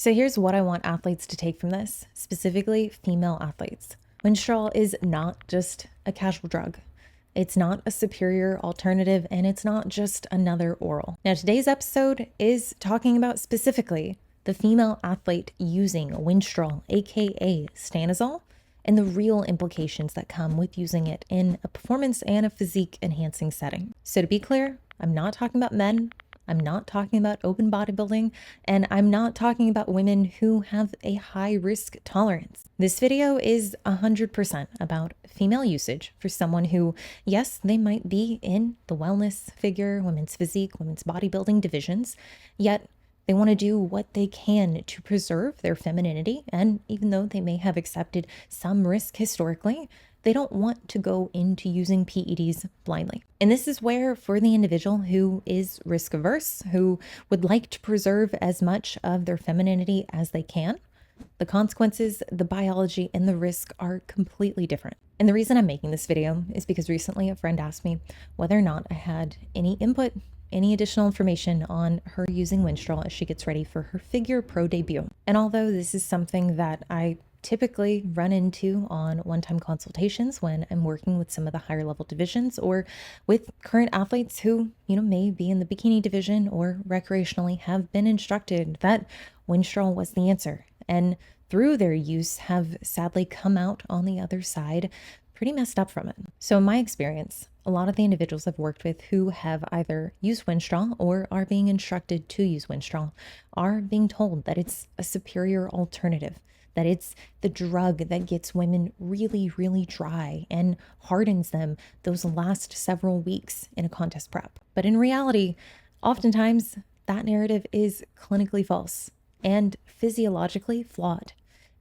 So here's what I want athletes to take from this, specifically female athletes. Winstrol is not just a casual drug. It's not a superior alternative, and it's not just another oral. Now, today's episode is talking about specifically the female athlete using Winstrol, aka stanozolol, and the real implications that come with using it in a performance and a physique enhancing setting. So to be clear, I'm not talking about men. I'm not talking about open bodybuilding, and I'm not talking about women who have a high risk tolerance. This video is 100% about female usage for someone who, yes, they might be in the wellness, figure, women's physique, women's bodybuilding divisions, yet they want to do what they can to preserve their femininity. And even though they may have accepted some risk historically, they don't want to go into using PEDs blindly. And this is where, for the individual who is risk averse, who would like to preserve as much of their femininity as they can, the consequences, the biology, and the risk are completely different. And the reason I'm making this video is because recently a friend asked me whether or not I had any input, any additional information on her using Winstrol as she gets ready for her Figure Pro debut. And although this is something that I typically run into on one-time consultations when I'm working with some of the higher level divisions or with current athletes who, may be in the bikini division or recreationally have been instructed that Winstrol was the answer. And through their use have sadly come out on the other side pretty messed up from it. So in my experience, a lot of the individuals I've worked with who have either used Winstrol or are being instructed to use Winstrol are being told that it's a superior alternative, that it's the drug that gets women really, really dry and hardens them those last several weeks in a contest prep. But in reality, oftentimes that narrative is clinically false and physiologically flawed.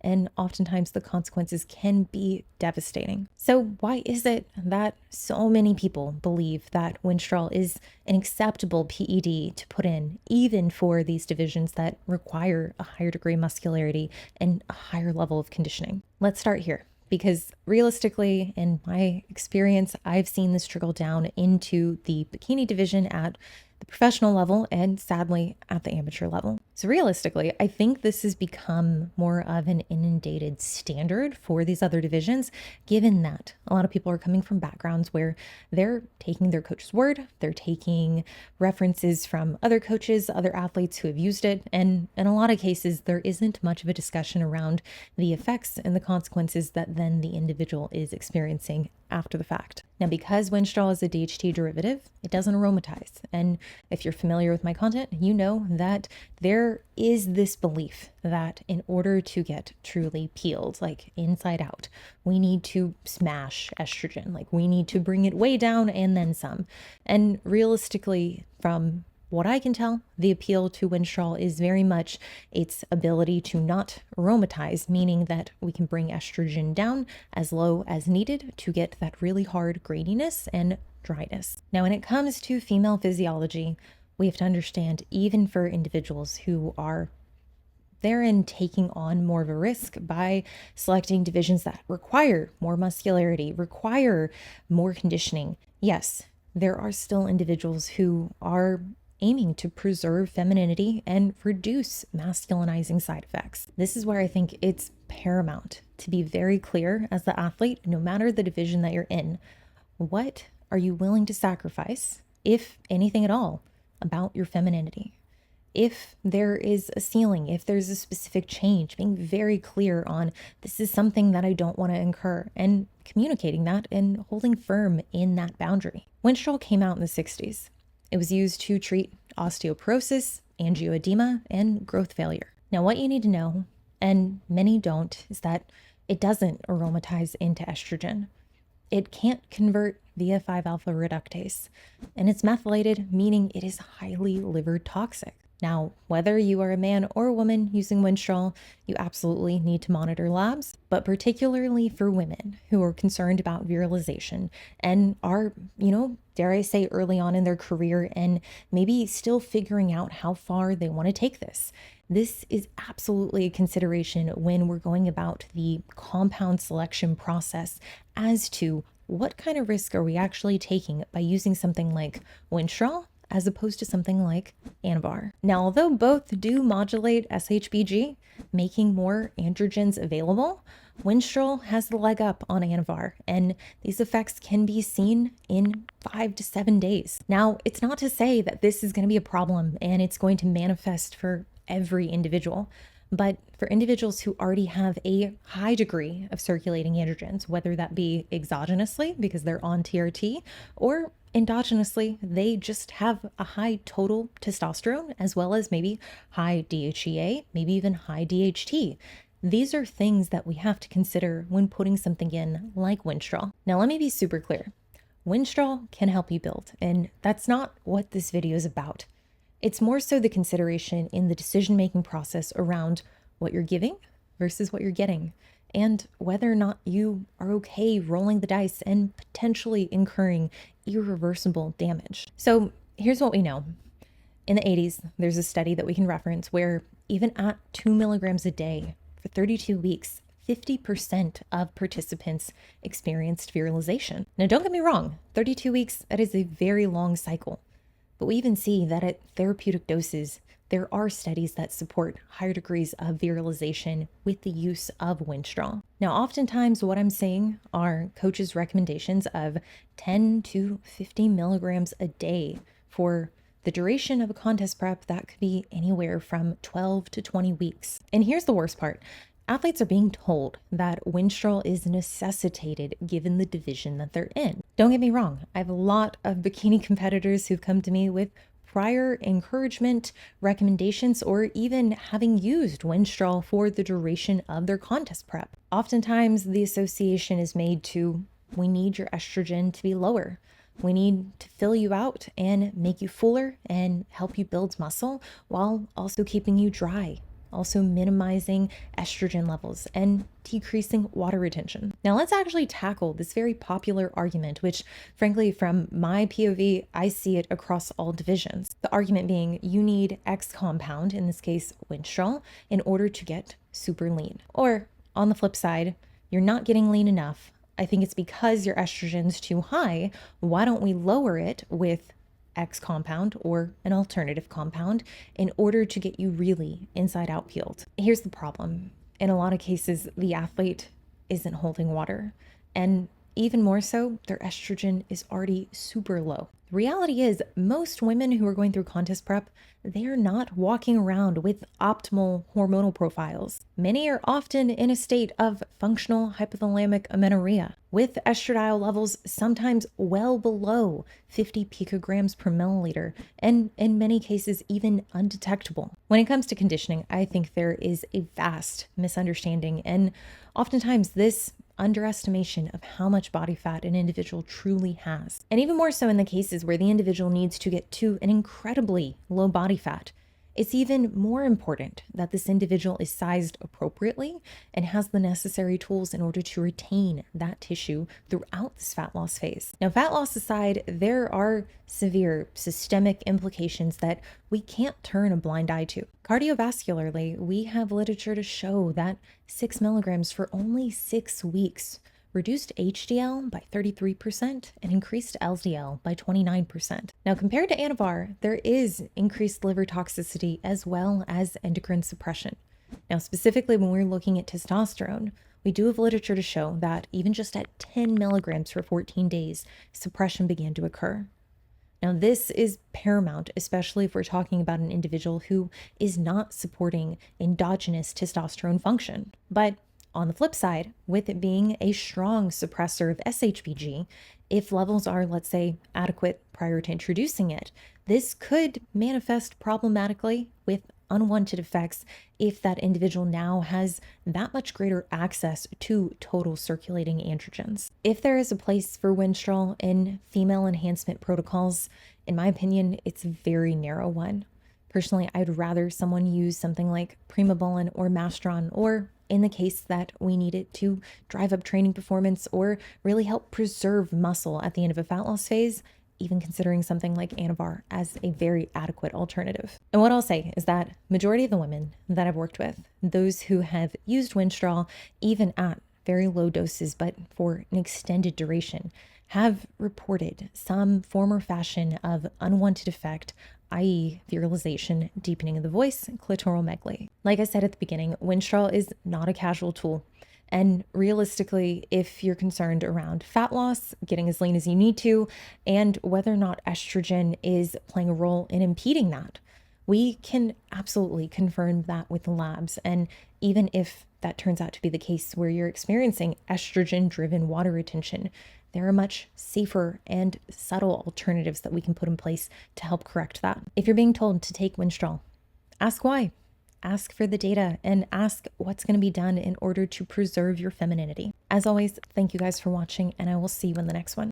And oftentimes the consequences can be devastating. So why is it that so many people believe that Winstrol is an acceptable PED to put in, even for these divisions that require a higher degree of muscularity and a higher level of conditioning? Let's start here, because realistically, in my experience, I've seen this trickle down into the bikini division at the professional level and sadly at the amateur level. So realistically, I think this has become more of an inundated standard for these other divisions, given that a lot of people are coming from backgrounds where they're taking their coach's word, they're taking references from other coaches, other athletes who have used it, and in a lot of cases, there isn't much of a discussion around the effects and the consequences that then the individual is experiencing after the fact. Now, because Winstrol is a DHT derivative, it doesn't aromatize. And if you're familiar with my content, you know that there is this belief that in order to get truly peeled, like inside out, we need to smash estrogen, like we need to bring it way down and then some. And realistically, from what I can tell, the appeal to Winstrol is very much its ability to not aromatize, meaning that we can bring estrogen down as low as needed to get that really hard graininess and dryness. Now, when it comes to female physiology, we have to understand, even for individuals who are therein taking on more of a risk by selecting divisions that require more muscularity, require more conditioning, yes, there are still individuals who are aiming to preserve femininity and reduce masculinizing side effects. This is where I think it's paramount to be very clear as the athlete, no matter the division that you're in, what are you willing to sacrifice, if anything at all, about your femininity? If there is a ceiling, if there's a specific change, being very clear on this is something that I don't want to incur, and communicating that and holding firm in that boundary. Winstrol came out in the 60s. It was used to treat osteoporosis, angioedema, and growth failure. Now, what you need to know, and many don't, is that it doesn't aromatize into estrogen. It can't convert via 5-alpha reductase, and it's methylated, meaning it is highly liver toxic. Now, whether you are a man or a woman using Winstrol, you absolutely need to monitor labs, but particularly for women who are concerned about virilization and are, dare I say, early on in their career and maybe still figuring out how far they want to take this. This is absolutely a consideration when we're going about the compound selection process as to what kind of risk are we actually taking by using something like Winstrol as opposed to something like Anavar. Now, although both do modulate SHBG, making more androgens available, Winstrol has the leg up on Anavar, and these effects can be seen in 5 to 7 days. Now, it's not to say that this is going to be a problem and it's going to manifest for every individual, but for individuals who already have a high degree of circulating androgens, whether that be exogenously because they're on TRT or endogenously, they just have a high total testosterone as well as maybe high DHEA, maybe even high DHT. These are things that we have to consider when putting something in like Winstrol. Now, let me be super clear. Winstrol can help you build, and that's not what this video is about. It's more so the consideration in the decision-making process around what you're giving versus what you're getting, and whether or not you are okay rolling the dice and potentially incurring irreversible damage. So here's what we know. In the 80s, there's a study that we can reference where even at 2 milligrams a day for 32 weeks, 50% of participants experienced virilization. Now, don't get me wrong, 32 weeks, that is a very long cycle. But we even see that at therapeutic doses, there are studies that support higher degrees of virilization with the use of Winstrol. Now, oftentimes what I'm seeing are coaches' recommendations of 10 to 50 milligrams a day for the duration of a contest prep that could be anywhere from 12 to 20 weeks. And here's the worst part. Athletes are being told that Winstrol is necessitated given the division that they're in. Don't get me wrong, I have a lot of bikini competitors who've come to me with prior encouragement, recommendations, or even having used Winstrol for the duration of their contest prep. Oftentimes, the association is made to, we need your estrogen to be lower. We need to fill you out and make you fuller and help you build muscle while also keeping you dry, also minimizing estrogen levels and decreasing water retention. Now let's actually tackle this very popular argument, which frankly, from my POV, I see it across all divisions. The argument being you need X compound, in this case, Winstrol, in order to get super lean. Or on the flip side, you're not getting lean enough. I think it's because your estrogen's too high. Why don't we lower it with X compound or an alternative compound in order to get you really inside out peeled? Here's the problem. In a lot of cases, the athlete isn't holding water. And even more so, their estrogen is already super low. The reality is most women who are going through contest prep, they are not walking around with optimal hormonal profiles. Many are often in a state of functional hypothalamic amenorrhea, with estradiol levels sometimes well below 50 picograms per milliliter, and in many cases even undetectable. When it comes to conditioning, I think there is a vast misunderstanding, and oftentimes this underestimation of how much body fat an individual truly has. And even more so in the cases where the individual needs to get to an incredibly low body fat. It's even more important that this individual is sized appropriately and has the necessary tools in order to retain that tissue throughout this fat loss phase. Now, fat loss aside, there are severe systemic implications that we can't turn a blind eye to. Cardiovascularly, we have literature to show that 6 milligrams for only 6 weeks reduced HDL by 33% and increased LDL by 29%. Now, compared to Anavar, there is increased liver toxicity as well as endocrine suppression. Now, specifically when we're looking at testosterone, we do have literature to show that even just at 10 milligrams for 14 days, suppression began to occur. Now, this is paramount, especially if we're talking about an individual who is not supporting endogenous testosterone function. But on the flip side, with it being a strong suppressor of SHBG, if levels are, let's say, adequate prior to introducing it, this could manifest problematically with unwanted effects if that individual now has that much greater access to total circulating androgens. If there is a place for Winstrol in female enhancement protocols, in my opinion, it's a very narrow one. Personally, I'd rather someone use something like Primobolan or Mastron, or in the case that we need it to drive up training performance or really help preserve muscle at the end of a fat loss phase, even considering something like Anavar as a very adequate alternative. And what I'll say is that majority of the women that I've worked with, those who have used Winstrol even at very low doses but for an extended duration, have reported some form or fashion of unwanted effect, i.e., virilization, deepening of the voice, clitoral megaly. Like I said at the beginning, Winstrol is not a casual tool. And realistically, if you're concerned around fat loss, getting as lean as you need to, and whether or not estrogen is playing a role in impeding that, we can absolutely confirm that with the labs. And even if that turns out to be the case where you're experiencing estrogen-driven water retention, there are much safer and subtle alternatives that we can put in place to help correct that. If you're being told to take Winstrol, ask why. Ask for the data and ask what's going to be done in order to preserve your femininity. As always, thank you guys for watching, and I will see you in the next one.